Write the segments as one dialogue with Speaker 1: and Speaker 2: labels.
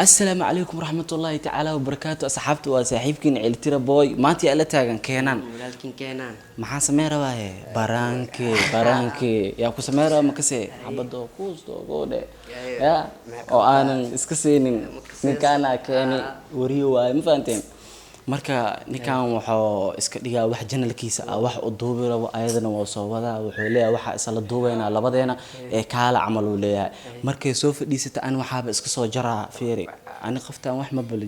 Speaker 1: السلام عليكم ورحمة الله تعالى وبركاته أصحابتي وصاحبكين عيلتي بوي ما أنتي ألا تاجن كينان
Speaker 2: ولكن كينان
Speaker 1: maxaa sameyn rabaa baraanki yaa ku sameyn rabaa makase xabado kuusdoogode ya oo aanan iska siinin ninkaana keeni wariyo waay ma fahanteen marka ninkan wuxuu iska dhigaa wax janalkiisa ah wax u duubi rabo ayadana waa soo wadaa wuxuu leeyahay waxa isla duubayna labadeena ee kaala camal uu leeyahay markay soo fadhiisata aan waxaaba iska soo jaraa fiiri ani qoftaan wax ma bal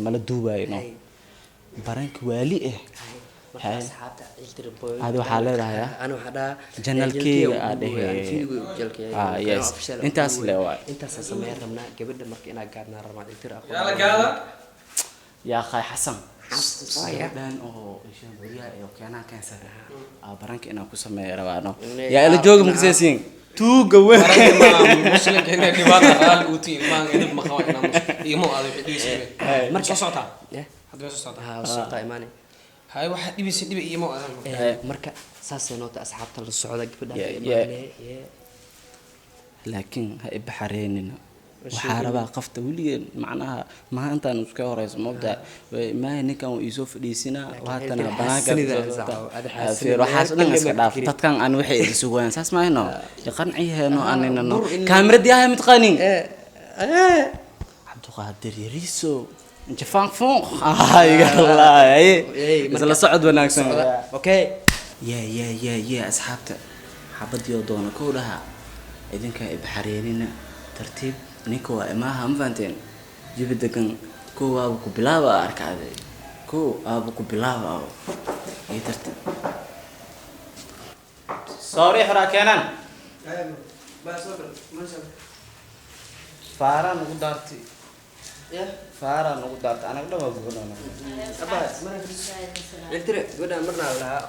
Speaker 1: mala duubayno baraanki waali
Speaker 2: أصحابته عيلتي بوي
Speaker 1: هذا وحالة ده
Speaker 2: أنا وحدا
Speaker 1: جنال كي هذا يس أنت أصله واي
Speaker 2: أنت سمعنا رمنا قبل ما كنا قعدنا رمنا عيلتي أخو
Speaker 3: يلا قاعدة
Speaker 1: يا أخي حسن
Speaker 2: صحيح
Speaker 1: دان أو إيش بريا أو كنا كان سر برانك أنا كوسمة روانو يا اللي جوج مكسسين تو جوه
Speaker 3: مسلم كنا ديوانا قال أوتي ما عندنا مخاونا يمو هذا يدوي سوي مركز صوتها هذا صوتها
Speaker 2: ها صوتها إيماني
Speaker 3: هاي واحد يبي سيدي يمو هذا
Speaker 2: مركز ساسي نوت أصحابته الصعودة قبل
Speaker 1: لكن هاي بحريننا وحاربها قفت ولي معناها ما أنت نسكوا رئيس مبدأ ما هنيكا ويوسف ديسنا وهاتنا بناك في روحاسنا نسكت تتكلم عن وحي سوين ساس ما هنا يقنعيه إنه أننا كاميرا دي هاي متقنين عبد القادر يريسو انت فان فون هاي الله اي مثلا صعد وناكسن
Speaker 2: اوكي
Speaker 1: يا اصحابته حبد يودون كلها idinka ibxareerina tartiib ninka waa imaha mafanteen jibidakan ko waa ku bilaaba arkaaday ko abu ku bilaaba ay tartiib sorry hora keenan faaran ugu daartay فارا نقدر أنا قدام أقول أنا.
Speaker 2: أبا ما عيلتي قدام مرنا ولا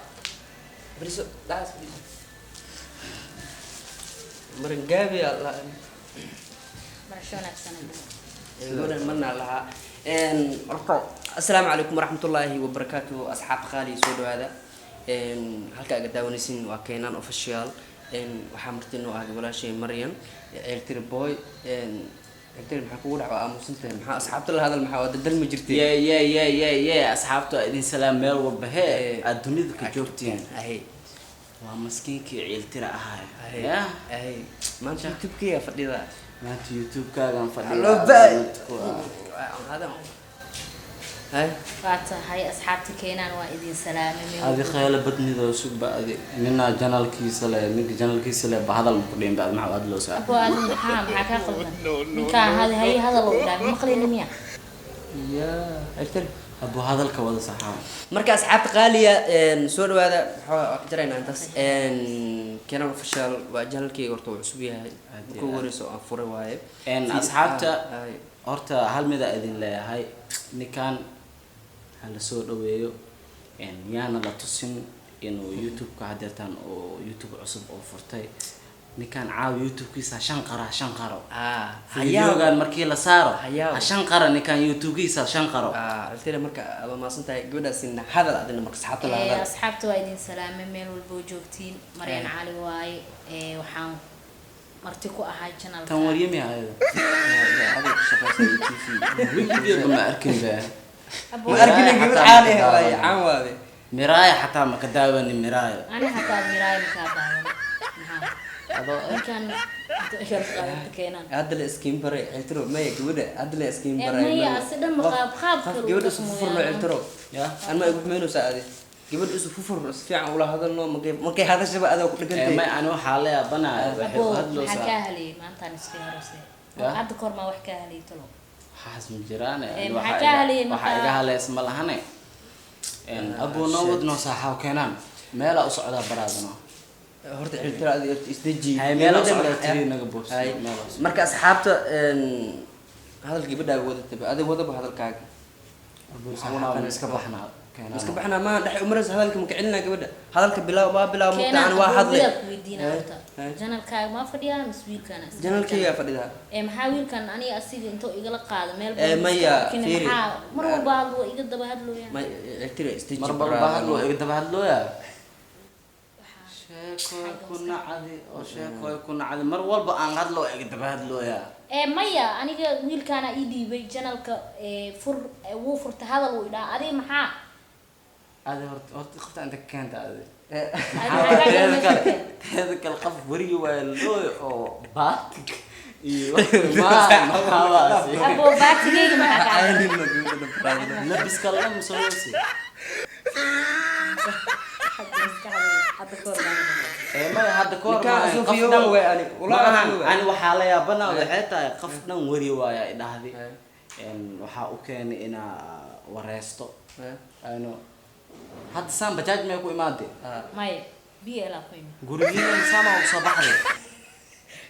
Speaker 2: بريسو لا بريسو مرن جابي الله
Speaker 4: برشلونة سنة
Speaker 2: قدام مرنا لها إن السلام عليكم ورحمة الله وبركاته أصحاب خالي سودو هذا إن هلك قداونسين وكينان أوفيشال إن وحمرتينو هذا ولا شيء مريم عيلتي بوي إن عيلتي محكور على أموسنتين مح أصحابته هذا المحاور دل مجرتين
Speaker 1: يا أصحابته إذن سلام ميل وبهي الدنيا كجوبتين
Speaker 2: أهي
Speaker 1: ومسكين كي عيلتي رأها
Speaker 2: يا أهي ما أنت يوتيوب كيا فدي ذا
Speaker 1: ما أنت يوتيوب كذا فدي
Speaker 2: الله بعد هذا هاي
Speaker 4: فات هاي أصحابتي كينان وإذن سلام
Speaker 1: هذه خيال بدني ذا شو بعد منا جنال كيسلة منك جنال كيسلة بهذا المقدم بعد مع بعض لو ساعة
Speaker 4: أبو هذا حام حكى قلنا من كان هذا لو لا مقلين مياه
Speaker 2: يا عيلتي
Speaker 1: أبو هذا الكواد صحام
Speaker 2: مركز أصحاب غالية نسول هذا جرينا أنتس كنا أوفيشال وجنال كي ورتو عصبية كورس أو أفور واي
Speaker 1: إن أصحابته أرتا هل ماذا إذن لا هاي نكان هلا سود ويو إن يانا لا تصين إنه يوتيوب كعادتان أو يوتيوب عصب أو فرتاي نكان عاو يوتيوب كيسا شنقرة فيديو كان مركي لا صار شنقرة نكان يوتيوب كيسا شنقرة
Speaker 2: قلت له مركا أبا ما صنت جودا سن هذا عندنا مركز أصحابته هذا
Speaker 4: أصحابته وإذن سلام ميل والبوجوكتين مريان علي واي وحام مرتكو أحد channel
Speaker 1: تموريم يا هذا
Speaker 2: هذا شغله سوي
Speaker 1: ويكيد ما أركن به
Speaker 2: ما أركن جبت عالي هواي عام هذا
Speaker 1: مراية حتى ما كداوني مراية
Speaker 4: أنا حتى مراية مكابا هذا كان كينان
Speaker 2: هذا الاسكيم بري عيلترو ما يجوده هذا الاسكيم بري
Speaker 4: ما هي أصلا مخاب خاب
Speaker 2: جوده سفر له عيلترو أنا ما يقول منو ساعدي جبت سفر في عن ولا هذا النوم ما هذا الشيء هذا كله
Speaker 1: ما أنا حاليا بنا
Speaker 4: حكاها لي ما أنت نسيها راسي عاد كور ما وحكاها لي تلو
Speaker 1: حاسم جيرانه
Speaker 4: حكاها لي
Speaker 1: وحاجة له اسم الله هني إن أبو نود نصحه وكنان ما لا أصعد برادنا
Speaker 2: هرت عيلترو هذه استجي
Speaker 1: هاي ما لا أصعد تري نجبوس
Speaker 2: هاي مركز أصحابته هذا اللي جبنا جودة تبع هذا وده بهذا الكاك
Speaker 1: أبو سامونا مسكبحنا
Speaker 2: مسكبحنا ما دحين عمرنا هذا الكم كعلنا جودة هذا الكبلا ما بلا مقطع واحد
Speaker 4: لي جنال كاي ما فديها مسويل كان
Speaker 2: جنال كي يا فديها
Speaker 4: محاول كان أنا أصير أنتو إقلا قاعد ميل
Speaker 2: ما يا فيري
Speaker 4: مرة بعض وإقلا بهدلو يعني
Speaker 2: ما عتري استجي
Speaker 1: مرة بهدلو إقلا بهدلو يا شيء كنا عادي أو شيء كنا عادي مرة والبا أن هدلو إقلا بهدلو يا
Speaker 4: maya aniga wiilkaana ii dhiibay janalka fur wuu furta hadal uu idhaa adiga maxaa
Speaker 1: هذا هرت قفت عندك كانت هذا
Speaker 4: هذا
Speaker 1: هذا القف وري واللو أو باتك ما خلاص
Speaker 4: abo baatigeyga maxaa
Speaker 1: لبس كلام مسوسي ما هذا كور أنا وحالة يا بنا وحتى قفنا وري ويا إذا هذه وحاوكين إنا ورستو أنا هذا سام بجاج ما يكون مادي
Speaker 4: maya biyo la qoyn
Speaker 1: gurigiina sama u sabaxday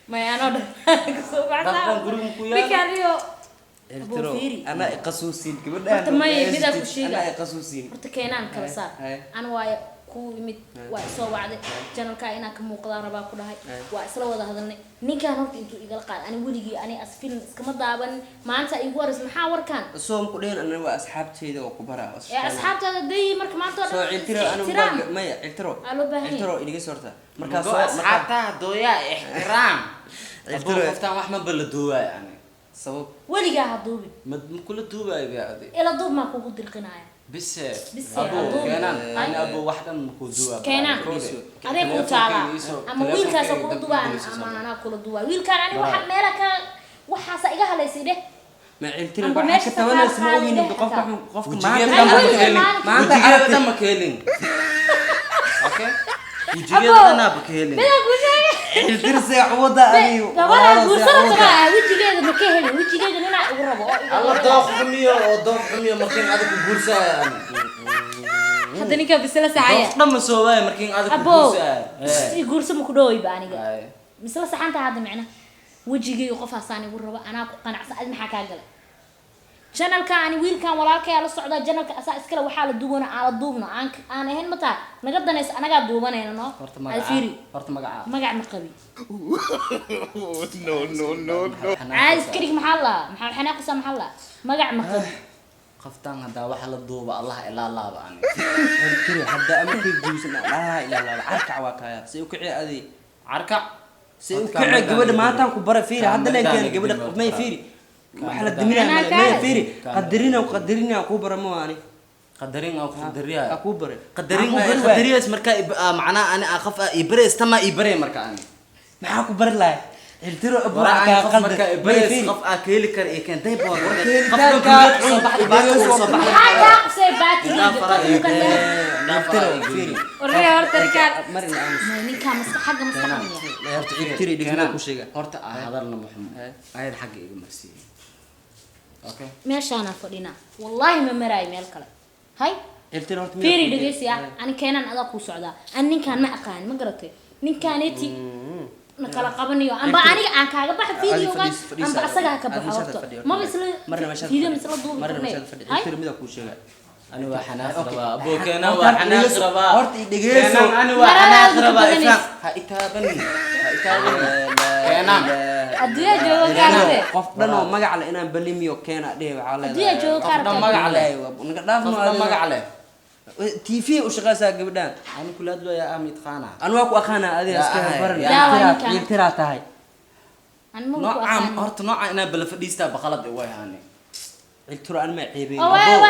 Speaker 4: maya ano soo
Speaker 1: dadkan gurigu ku yaal
Speaker 4: bikariyo
Speaker 2: Eltiro ana iqasuusin
Speaker 4: horta
Speaker 2: gabadhan
Speaker 4: maya bida ku sheega
Speaker 2: ana iqasuusin
Speaker 4: horta keenan kala saar ana waa ku imid waa soo wacday janalka inaan ka muuqdaan rabaa ku dhahay waa isla wada hadalnay ninkan horta intuu igala qaad ani weligii ani asfilm iskama daaban maanta igu waras maxaa warkan
Speaker 2: soom ku dheen ana waa asxaabteyda oo ku bara
Speaker 4: asxaabtada day marka maanta
Speaker 2: soo Eltiro ana maya Eltiro
Speaker 4: alo baahan
Speaker 2: Eltiro iliga sorta marka
Speaker 1: soo asxaabta dooya ixtiraam Eltiro qoftaan wax ma bal duwaa yani
Speaker 2: sabab
Speaker 4: weligaa haduubin
Speaker 1: ma kula duwaa baadi
Speaker 4: ila duub ma kugu dirqinaya
Speaker 1: بس
Speaker 4: بس
Speaker 1: أبو
Speaker 4: أبو.
Speaker 1: كينان أنا أبو واحدة مكودوا
Speaker 4: keenan adee ku taala ama wiilkaas ku duwaan ama ana kula duwaa wiilkaan ani waxa meela ka waxaas iga haleysay dheh
Speaker 2: ma Eltiro
Speaker 4: Amba
Speaker 2: waxa
Speaker 4: meesha
Speaker 2: ka tabanaysa ma
Speaker 4: safaar
Speaker 2: ogin
Speaker 4: qaali
Speaker 2: qofka
Speaker 1: وجيجي
Speaker 2: maanta
Speaker 1: هذا ما كيلين أوكي وجيجي هذا أنا بكيلين
Speaker 4: bida ku sheegay
Speaker 2: Eltiro saacada adiyo
Speaker 4: gabadha guursan tahay wijigeeda ma ka helin wijigeeda nina ugu rabo
Speaker 1: الله ضاق حمية وضاق حمية مكين هذا بورسا يعني
Speaker 4: hadda ninka bisla saaya
Speaker 1: ضاق دم سواي مكين هذا
Speaker 4: abo
Speaker 1: بورسا
Speaker 4: si guursan ma ku dhaway ba aniga bisla saxanta hadda macna wajigay qof haasaan igu rabo ana ku qanacsan ad maxaa ka galay channelka ani wiilkan walaalkay la socda channelka asaa iskala waxa la duubana aan duubno aan ahayn mata naga danays anaga duubanayna no ay fiiri
Speaker 1: horta magaca
Speaker 4: magac ma qabi
Speaker 5: no.
Speaker 4: عايز كريك محلا محل حناقصة محلا مقع مقب
Speaker 1: قفتان هذا واحد الضوبة الله إلا الله بعني
Speaker 2: Eltiro hadda ama kii guusan la ila la arka waa kaya si u kicii adi
Speaker 1: عركة
Speaker 2: si u kicii gabadha maanta ku bara fiiri hadda la keen gabadha may fiiri waxa la diminaa may fiiri qadarina ku bara ma ani
Speaker 1: قدرين أو قدريا
Speaker 2: ku bara
Speaker 1: قدريا مركا معناه أنا أخاف إبرة استمع إبرة مركا أنا
Speaker 2: maxaa ku bar lahay Eltiro abu
Speaker 1: ورا
Speaker 2: ka
Speaker 1: أخاف مركا
Speaker 2: qalda
Speaker 1: إبرة خاف أكيل كر إيه كان ده بور
Speaker 2: كيلتانka
Speaker 1: صباح صباح
Speaker 4: هذا سيباتي
Speaker 1: لا فرق
Speaker 2: Eltiro fiiri
Speaker 4: وريا ورتا ركال
Speaker 2: marina aamus
Speaker 4: ما نيكا حاجة مستحمية
Speaker 2: Eltiro digna ku sheega
Speaker 1: horta hadalna محمد ayad xaq iga marsiiyay okay
Speaker 4: ماشي أنا فدينا والله ما مراي مالكلا هاي
Speaker 2: Eltiro horta
Speaker 4: فيري دقيسيا أنا كينان أدا كو سعدا أنا كان ما أقان ما قرأتي نين كانتي نكلا قبنيو أنا أنا كاغا بح فيديو كان أنا أسجع كبح وقت ما بس فيديو مثل الضوء
Speaker 2: marna
Speaker 4: هاي
Speaker 2: meesha fadhiyo Eltiro mida ku sheega
Speaker 1: أنا وحناس ربا أبوك أنا وحناس ربا
Speaker 2: horta dhageyso
Speaker 1: أنا وحناس ربا إفهم هايتابني كينان
Speaker 4: الدنيا جوا كارثة
Speaker 2: qof dhan oo magac leh inaan balimiyo keena dheh waxa leedahay
Speaker 4: الدنيا جوا كارثة
Speaker 1: magac leh.
Speaker 2: naga dhaafno
Speaker 1: قفنا ما قاله
Speaker 2: TV u shaqaysaa gabadhan
Speaker 1: أنا كل هذا يا أمي تقانا
Speaker 2: aan waa ku aqaana adiga iska baran
Speaker 4: yaa waa ninkan.
Speaker 2: Eltiro tahay
Speaker 4: أنا مو
Speaker 1: نوع عام
Speaker 4: أقان
Speaker 1: هرت نوع أنا بلفديستا بخلط إيوه هاني
Speaker 2: Eltiro aan ma ceebeen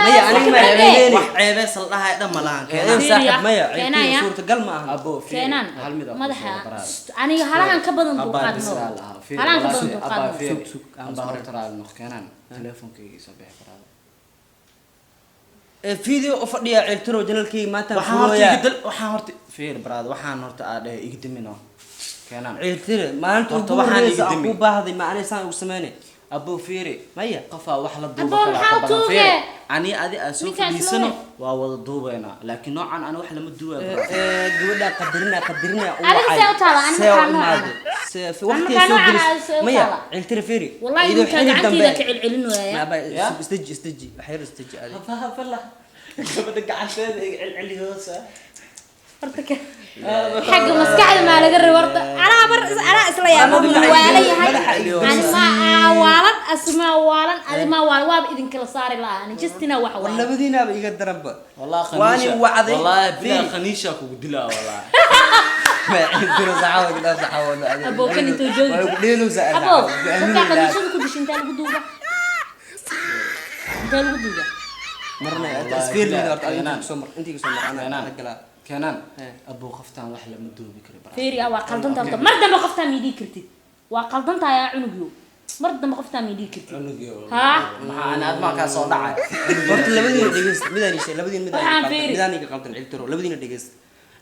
Speaker 4: maya
Speaker 2: aniga ma ceebeen
Speaker 1: wax ceebay saldaha dhama lahan
Speaker 2: keenan
Speaker 4: Fiiri
Speaker 2: saaxib
Speaker 4: ya.
Speaker 2: maya
Speaker 4: Keenan ya.
Speaker 2: Eltiro suurtagal ma aha
Speaker 1: أبو في
Speaker 4: كينان
Speaker 1: هل ميدا
Speaker 4: مدحا أنا هلهن كبدن
Speaker 1: أبا
Speaker 4: دوقات
Speaker 1: بسرعة
Speaker 4: نو
Speaker 1: لها في
Speaker 4: هلهن
Speaker 1: ولا
Speaker 4: كبدن
Speaker 1: شيء. أبا
Speaker 4: دوقات
Speaker 1: في
Speaker 4: نو
Speaker 2: سوق
Speaker 1: أبا هرت ترى النخ كينان تليفون كي يصبح براد
Speaker 2: video u fadhiya Eltiro janalkii maanta
Speaker 1: waxaan horta igdal waxaan horta fiir brad waxaan horta aad igdimino keenan
Speaker 2: Eltiro maanta
Speaker 1: Horta
Speaker 2: ugu
Speaker 1: waxaan
Speaker 2: horeysa
Speaker 1: igdimi.
Speaker 2: ku baahday ma aanay saan ugu sameeyay
Speaker 1: abu fiiri
Speaker 2: maya
Speaker 1: qafa wax la
Speaker 4: Abo,
Speaker 1: duuba
Speaker 4: maxaa tuuge?
Speaker 1: ani adi asoo
Speaker 4: Ninkaas
Speaker 1: fiisano
Speaker 4: loo
Speaker 1: waa wada duubayna laakiin noocan ana wax lama duuba
Speaker 2: gabadha qadarina
Speaker 4: Adiga see u taala, ani maxaa noocan?
Speaker 2: في
Speaker 4: أنا
Speaker 2: وقت
Speaker 4: مكان
Speaker 2: يسوق
Speaker 4: نوعنا سوي
Speaker 2: ميا
Speaker 4: طالع.
Speaker 2: Eltiro fiiri
Speaker 4: والله
Speaker 2: إذا
Speaker 4: يمكن
Speaker 2: حين
Speaker 4: عنتي
Speaker 2: الدنبال.
Speaker 4: ذاك العلن
Speaker 2: ما
Speaker 4: ويا
Speaker 2: با استجي حير استجي هذه
Speaker 1: فلا gabadha gacanteeda cili hoosa
Speaker 4: حق مسكعد ما لقى ورطة أنا إسلا يا ماما وعلي هاي أنا ما waalan asmaa waalan adimaa waalan waaba idinkala saari lahaa justina wax waalan
Speaker 2: labadiinaaba iga daranba
Speaker 1: والله
Speaker 2: واني
Speaker 1: خنيشة
Speaker 2: وعدي
Speaker 1: والله بلا خنيشة كودلا والله
Speaker 2: ما عندنا صحاوة كده صحاوة
Speaker 4: abo kan intuu joogi
Speaker 2: ليلو سأل
Speaker 4: abo markaa qadishada ku dishin intaa lagu duuba intaa lagu duuba
Speaker 2: مرنا
Speaker 1: والله
Speaker 2: تسفير لي
Speaker 1: بلا.
Speaker 2: دارت
Speaker 1: كينان.
Speaker 2: انتي كسمر انا
Speaker 1: كينان.
Speaker 2: رجلا
Speaker 1: كنان ابو خفتان wax lama duubi karo
Speaker 4: feeri waa qaldantaa horta mar dambe qoftaa miidii kartid waa qaldantaa yaa cunugyo mar dambe qoftaa miidii kartid ها
Speaker 1: maxaa ana adma ka soo dhacay
Speaker 2: horta labadiina dhegeyst midaan ishay labadiina
Speaker 4: Waxaan fiiri.
Speaker 2: midaan iga qaldan ciltiro labadiina dhegeyst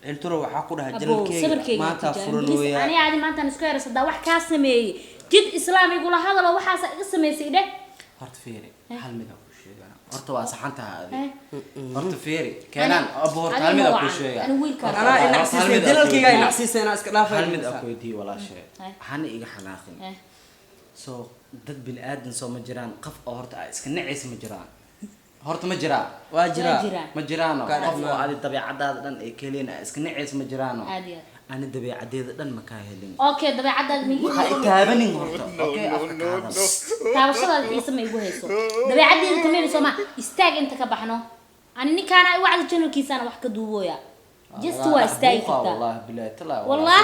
Speaker 2: ciltiro waxa ku dhahay
Speaker 4: abo
Speaker 2: janalkeega
Speaker 4: sabirkeyga
Speaker 2: maanta furan weeyaa
Speaker 4: ani aadi maanta isku yarsadaa wax ka sameeyay jid islaamigu la hadalo waxaas iga sameysay dheh
Speaker 1: horta feeri hal mid aan ku sheegana horta waa saxantaha adi horta feeri keenan abo horta hal mid aan ku sheega
Speaker 4: ani wiilka
Speaker 2: انا نعسيسين janalkeega ay nacsiiseen iska dhaafay
Speaker 1: hal mid aan ku weydiiyo walaashay waxaana iga xanaaqin soo dad bil aadan soo ma jiraan qof oo horta ay iska nacaysa ma jiraan horta ma jiraan
Speaker 2: waa jira
Speaker 1: ma jiraan qof oo adi dabeecadaada dhan ay keeneen ay iska nacaysa ma jiraan
Speaker 4: aadi
Speaker 1: ani dabeecadeeda dhan ma ka helin
Speaker 4: okay dabeecadaad migi
Speaker 1: waxa ay taabanin horta okay afka qaadan
Speaker 4: taabashadaada xiisa ma igu hayso dabeecadeeda kameen soo ma istaag inta ka baxno ani ninkaan ay wacdi channelkiisana wax ka duubooya just waa istaagi kartaa
Speaker 1: والله بالله تلا
Speaker 4: والله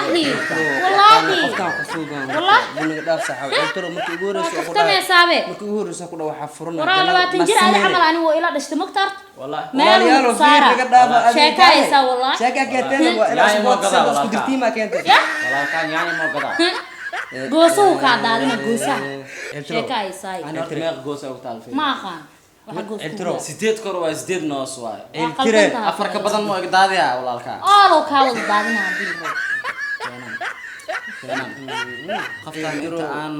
Speaker 2: qofkaan ku suugaan
Speaker 4: والله
Speaker 2: buniga dhaaf saxa ciltiro markii ugu horeyso ku
Speaker 4: kaftamee saabe
Speaker 2: markii ugu horeyso ku dhaw waxa furan
Speaker 4: waraa 20 jir ay camal ani waa ila dhashtay magtar
Speaker 1: والله
Speaker 4: meel
Speaker 2: Walaalayaal,
Speaker 4: saara
Speaker 2: fiir laga dhaafo adiga
Speaker 4: sheekaysa wallah
Speaker 2: sheeka keentay waa ila
Speaker 1: Yaani ma gadaa,
Speaker 2: isku dirtii ma keentay
Speaker 1: والله كان يعني ما قدر
Speaker 4: goosuhu ka daadina goosaha sheekaysa
Speaker 1: انا قلت ما غوس او تالفين
Speaker 4: ma aqaan waxa goos
Speaker 2: ciltiro
Speaker 1: سيديد كور waa sideed noos waay
Speaker 2: ciltire
Speaker 1: afar ka badan ma igdaadiya walaalka
Speaker 4: oo ka wada daadina hadii
Speaker 1: qaftaan inta aan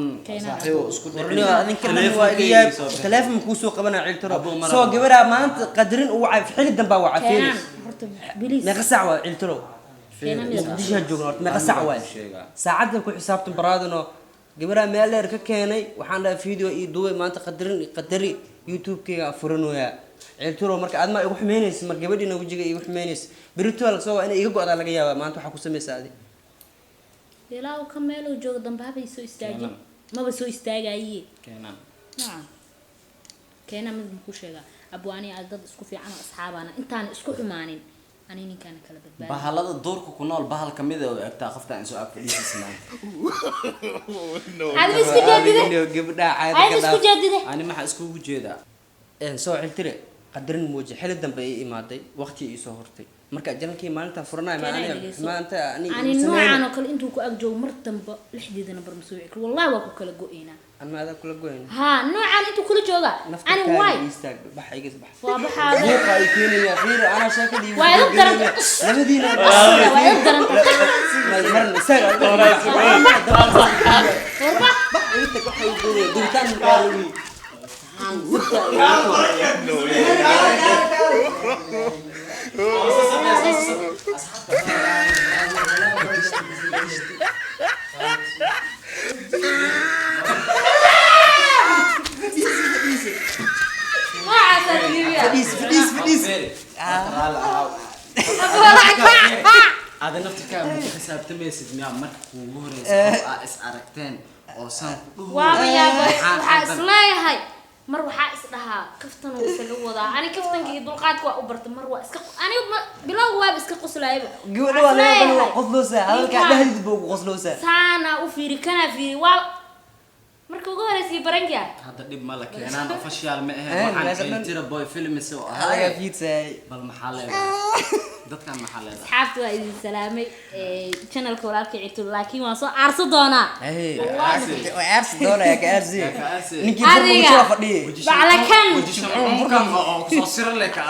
Speaker 1: saaxiibo isku
Speaker 2: warniyo adin kalena waa iga yaab telefoon ku soo qabana ciltiro soo gabadha maanta qadarin uu wacay xili damba waa
Speaker 4: keenan
Speaker 2: fiilis
Speaker 4: horta bilis
Speaker 2: meeqa saac waa ciltiro
Speaker 4: keenan
Speaker 2: disha joogno horta meeqa saac waa saacada ku xisaabtan baraadano gabadha meel dheer ka keenay waxaan dhahay video ii duubay maanta qadari youtube-kayga furan weeyaa ciltiro marka aad ma igu xumeynaysa mar gabadhiina wajiga igu xumeynaysa biritual soo waa inay iga go'daa laga yaabaa maanta waxa ku sameeysaa adi
Speaker 4: ilaa ka meel uu joogo damba habay soo istaagin maba soo istaagaye
Speaker 1: keenan
Speaker 4: nacam keenan mid ku sheega abwaani aad dad isku fiican oo asxaabana intaan isku xumaanin ani ninkaan kala badbaadin
Speaker 1: bahalada duurka ku nool bahal kamid ah oo agtaa qofta in soo ag fadhiisana
Speaker 4: aad isku jeedide
Speaker 2: gabadha
Speaker 4: aad
Speaker 2: caadi ka
Speaker 4: isku jeedide
Speaker 1: ani maxaa isku jeedaa
Speaker 2: soo ciltire qadarin muuji xili dambe ay imaaday waqti ii soo hortay marka janalkii maalinta furanay maanta
Speaker 4: ani noocan oo kale intuu ku ag joogo mar damba lixdeedana bar ma soo wici karo wallahi waa ku kala go'eynaa
Speaker 2: ama aad kula goyn
Speaker 4: ha noocan intuu kula jooga ani waay
Speaker 2: istaag bax iga bax
Speaker 4: waa baxaada
Speaker 2: buuqa ay keenaya fiir ana sheekadii
Speaker 4: waa igu daranta
Speaker 2: labadiina
Speaker 4: waa igu daranta
Speaker 2: mar isaga
Speaker 4: warba
Speaker 2: bax inta waxay duutaan qaali فديس
Speaker 1: هذا نفتك ممكن حساب تميسد ميا مرك وغوريس اس aragteen oo san
Speaker 4: waa waxa isleeyahay mar waxa is dhahaa kaftan oo isaga wadaa ani kaftankii dulqaadka waa u bartay mar waa iska ani bilow waa iska qoslayba
Speaker 2: gabadha waa laga qosloosa halka dhahdid buu qosloosa
Speaker 4: saana u fiiri kana fiiri waa marka ugu horeysay baranka
Speaker 1: hadda dib ma la keenaan official ma ahayn waxaan tira boy film soo
Speaker 2: halaga fiidsay
Speaker 1: bal maxaa leedahay dadkan maxaa leedahay
Speaker 4: asxaabta waa idin salaamay channelka walaalka cito laakiin waan soo aarso doonaa
Speaker 2: aarsi doona ya ka aarsi ninkii
Speaker 4: Adiga.
Speaker 2: soo fadhiyay
Speaker 4: baclakan
Speaker 1: burkan oo soo siran leh ka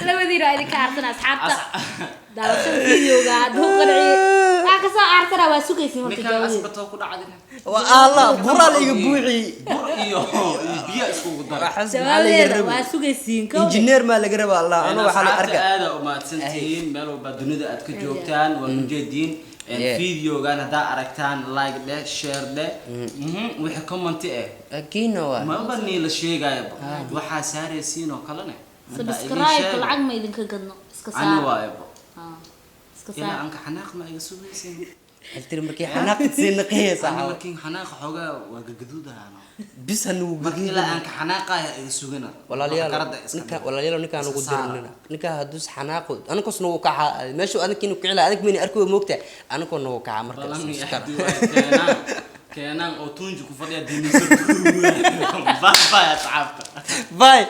Speaker 4: labadii raadi ka aarsan asxaabta daawashada videoga aduu qanci ka soo aarsana waa sugaysiin horta
Speaker 1: ninkan
Speaker 4: jawaabta
Speaker 1: asbato ku dhacday
Speaker 2: waa allah bural iga buuxi
Speaker 1: bur iyo biyo isku daray
Speaker 4: jawaabteeda waa sugaysiin kow
Speaker 2: engineer ma laga rabaa allah anu waxa la arkaa
Speaker 1: aad u maadsantiin meel walba dunida aad ka joogtaan waa mujeediin videogan hadaa aragtaan like dheh share dheh wixii comment
Speaker 2: akiina waa
Speaker 1: ma bani la sheegayo waxaa saaraysiin oo kalena
Speaker 4: subscribe lacag ma idinka gadno iska
Speaker 1: ani
Speaker 4: saar
Speaker 1: waaybo
Speaker 4: iska
Speaker 1: ilaa
Speaker 4: saar
Speaker 1: anka xanaaq ma iga sugaysiin
Speaker 2: haltir markii xanaaq siin qeeysa
Speaker 1: laakiin xanaaq xogaa waa gaduudaana
Speaker 2: bis hanu
Speaker 1: markii la aan ka xanaaqaya ay sugana
Speaker 2: walaalayaal ninkaan ugu dirnina ninka hadus xanaaqo anako soo kaca meesha anakiinu kicila anak mini arko moogta anako noo kaca marka
Speaker 1: keenan oo tunji ku fadhiya diiniso bye bye asxaabta
Speaker 2: bye